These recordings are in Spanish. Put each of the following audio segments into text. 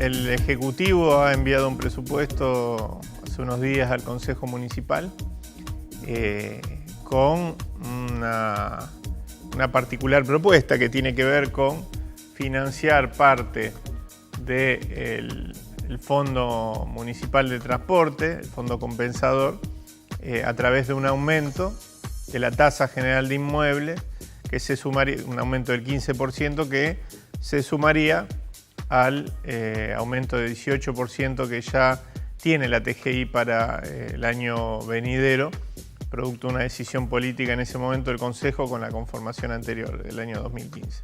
el Ejecutivo ha enviado un presupuesto hace unos días al Consejo Municipal con una particular propuesta que tiene que ver con financiar parte del Fondo Municipal de Transporte, el Fondo Compensador, a través de un aumento de la tasa general de inmuebles, que se sumaría, un aumento del 15%, que se sumaría al aumento de 18% que ya tiene la TGI para el año venidero, producto de una decisión política en ese momento del Consejo con la conformación anterior, del año 2015.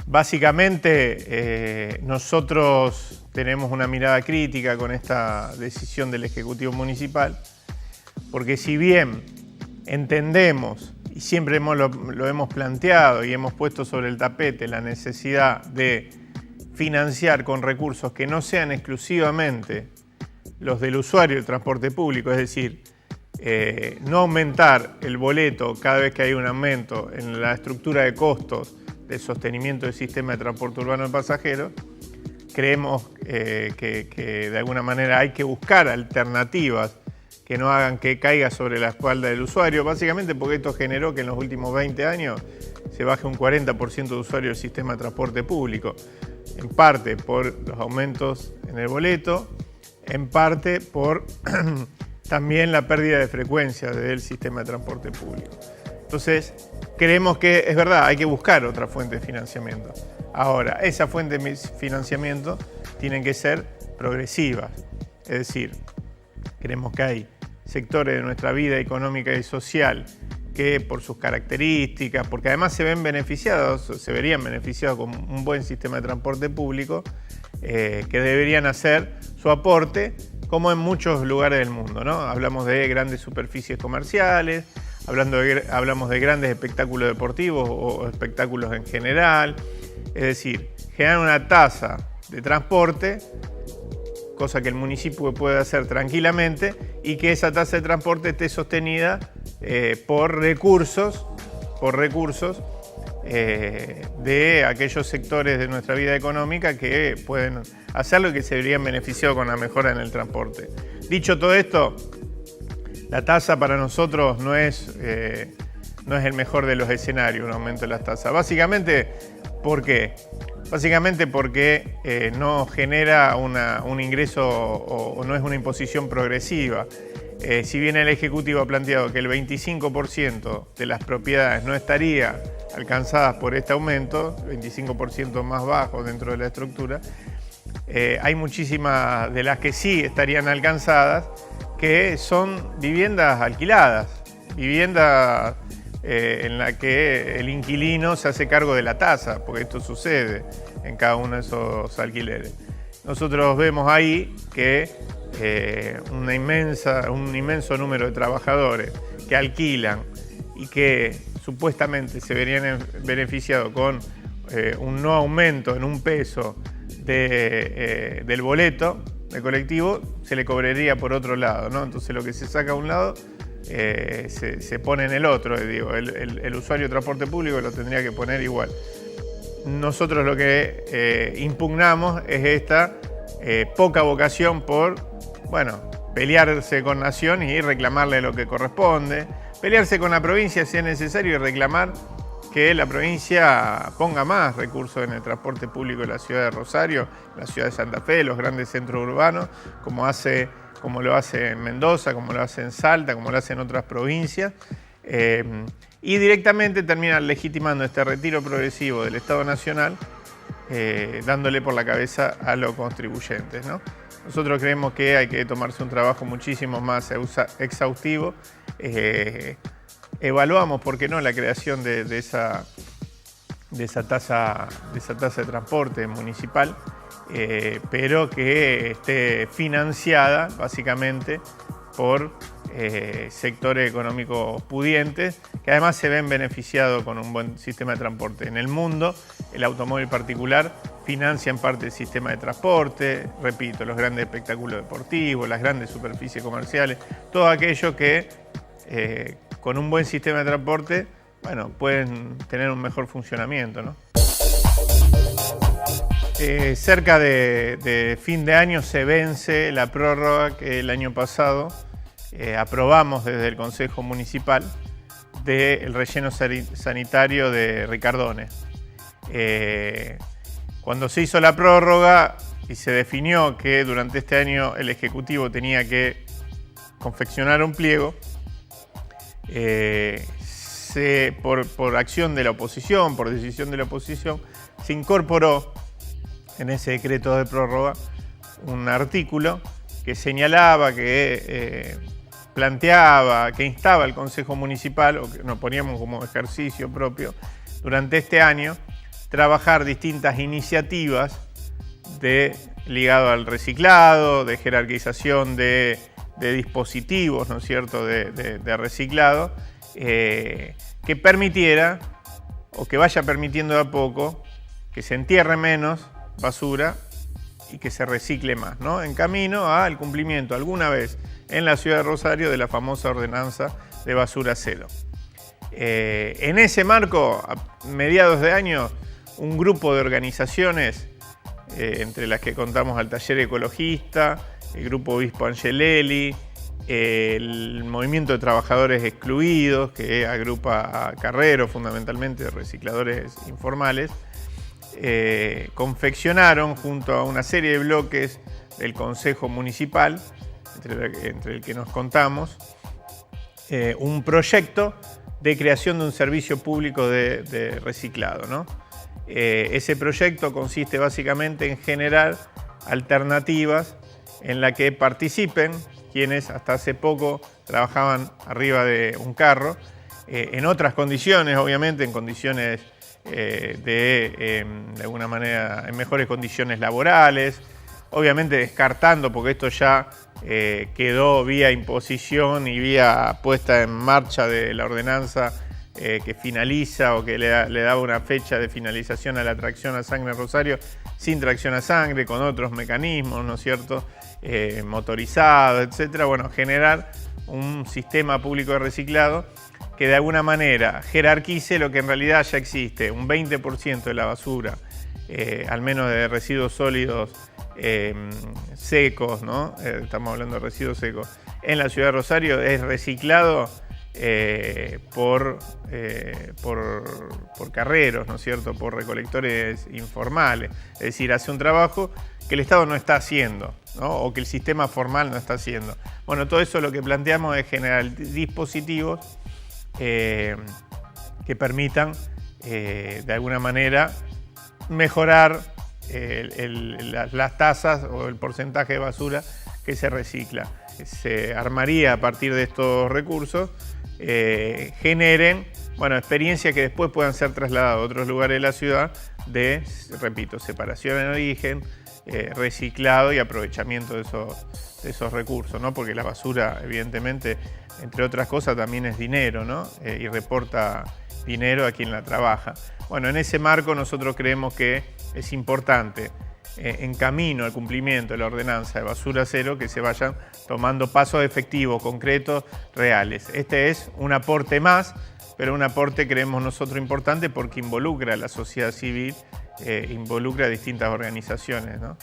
Básicamente, nosotros tenemos una mirada crítica con esta decisión del Ejecutivo Municipal, porque si bien entendemos, y siempre lo hemos planteado y hemos puesto sobre el tapete la necesidad de financiar con recursos que no sean exclusivamente los del usuario del transporte público, es decir, no aumentar el boleto cada vez que hay un aumento en la estructura de costos del sostenimiento del sistema de transporte urbano de pasajeros. Creemos que de alguna manera hay que buscar alternativas que no hagan que caiga sobre la espalda del usuario, básicamente porque esto generó que en los últimos 20 años se baje un 40% de usuarios del sistema de transporte público, en parte por los aumentos en el boleto, en parte por también la pérdida de frecuencia del sistema de transporte público. Entonces, creemos que es verdad, hay que buscar otra fuente de financiamiento. Ahora, esa fuente de financiamiento tienen que ser progresivas, es decir, creemos que hay sectores de nuestra vida económica y social que por sus características, porque además se verían beneficiados con un buen sistema de transporte público, que deberían hacer su aporte, como en muchos lugares del mundo, ¿no? Hablamos de grandes superficies comerciales, hablamos de grandes espectáculos deportivos o espectáculos en general, es decir, generar una tasa de transporte, cosa que el municipio puede hacer tranquilamente, y que esa tasa de transporte esté sostenida por recursos de aquellos sectores de nuestra vida económica que pueden hacerlo y que se verían beneficiados con la mejora en el transporte. Dicho todo esto, la tasa para nosotros no es el mejor de los escenarios, un aumento de las tasas. Básicamente, ¿por qué? Básicamente porque no genera un ingreso o no es una imposición progresiva. Si bien el Ejecutivo ha planteado que el 25% de las propiedades no estaría alcanzadas por este aumento, 25% más bajo dentro de la estructura, hay muchísimas de las que sí estarían alcanzadas, que son viviendas alquiladas, viviendas en la que el inquilino se hace cargo de la tasa, porque esto sucede en cada uno de esos alquileres. Nosotros vemos ahí que un inmenso número de trabajadores que alquilan y que supuestamente se verían beneficiados con un no aumento en un peso del boleto de colectivo, se le cobraría por otro lado, ¿no? Entonces lo que se saca a un lado se pone en el otro, digo, el usuario de transporte público lo tendría que poner igual. Nosotros lo que impugnamos es esta poca vocación por, pelearse con Nación y reclamarle lo que corresponde, pelearse con la provincia si es necesario y reclamar que la provincia ponga más recursos en el transporte público de la ciudad de Rosario, la ciudad de Santa Fe, los grandes centros urbanos, como lo hace en Mendoza, como lo hace en Salta, como lo hace en otras provincias, y directamente terminan legitimando este retiro progresivo del Estado Nacional, dándole por la cabeza a los contribuyentes, ¿no? Nosotros creemos que hay que tomarse un trabajo muchísimo más exhaustivo. Evaluamos, ¿por qué no?, la creación de esa tasa de transporte municipal, pero que esté financiada básicamente por sectores económicos pudientes, que además se ven beneficiados con un buen sistema de transporte. En el mundo, el automóvil particular financia en parte el sistema de transporte, repito, los grandes espectáculos deportivos, las grandes superficies comerciales, todo aquello que con un buen sistema de transporte, pueden tener un mejor funcionamiento, ¿no? Cerca de fin de año se vence la prórroga que el año pasado aprobamos desde el Consejo Municipal del relleno sanitario de Ricardone. Cuando se hizo la prórroga y se definió que durante este año el Ejecutivo tenía que confeccionar un pliego, por acción de la oposición, por decisión de la oposición, se incorporó en ese decreto de prórroga un artículo que señalaba, que planteaba, que instaba al Consejo Municipal, o que nos poníamos como ejercicio propio, durante este año, trabajar distintas iniciativas ligado al reciclado, de jerarquización de dispositivos, ¿no es cierto?, de reciclado, que permitiera, o que vaya permitiendo de a poco, que se entierre menos basura y que se recicle más, ¿no? En camino al cumplimiento alguna vez en la ciudad de Rosario de la famosa ordenanza de basura cero. En ese marco, a mediados de año, un grupo de organizaciones, entre las que contamos al Taller Ecologista, el Grupo Obispo Angelelli, el Movimiento de Trabajadores Excluidos, que agrupa a carreros, fundamentalmente recicladores informales, confeccionaron junto a una serie de bloques del Consejo Municipal, entre el que nos contamos, un proyecto de creación de un servicio público de reciclado, ¿no? Ese proyecto consiste básicamente en generar alternativas en la que participen quienes hasta hace poco trabajaban arriba de un carro, en otras condiciones, obviamente, en condiciones de alguna manera, en mejores condiciones laborales, obviamente descartando, porque esto ya quedó vía imposición y vía puesta en marcha de la ordenanza que finaliza o que le daba una fecha de finalización a la tracción a sangre en Rosario, sin tracción a sangre, con otros mecanismos, ¿no es cierto?, motorizados, etcétera. Bueno, generar un sistema público de reciclado que de alguna manera jerarquice lo que en realidad ya existe, un 20% de la basura, al menos de residuos sólidos secos, ¿no? Estamos hablando de residuos secos, en la ciudad de Rosario es reciclado por carreros, ¿no es cierto?, por recolectores informales. Es decir, hace un trabajo que el Estado no está haciendo, ¿no?, o que el sistema formal no está haciendo. Bueno, todo eso lo que planteamos es generar dispositivos que permitan, de alguna manera, mejorar las tasas o el porcentaje de basura que se recicla. Se armaría a partir de estos recursos, generen, bueno, experiencias que después puedan ser trasladadas a otros lugares de la ciudad de, repito, separación en origen, reciclado y aprovechamiento de esos recursos, ¿no? Porque la basura, evidentemente, entre otras cosas, también es dinero, ¿no? Y reporta dinero a quien la trabaja. Bueno, en ese marco nosotros creemos que es importante, en camino al cumplimiento de la ordenanza de basura cero, que se vayan tomando pasos efectivos, concretos, reales. Este es un aporte más, pero un aporte, creemos nosotros, importante porque involucra a la sociedad civil, involucra a distintas organizaciones, ¿no?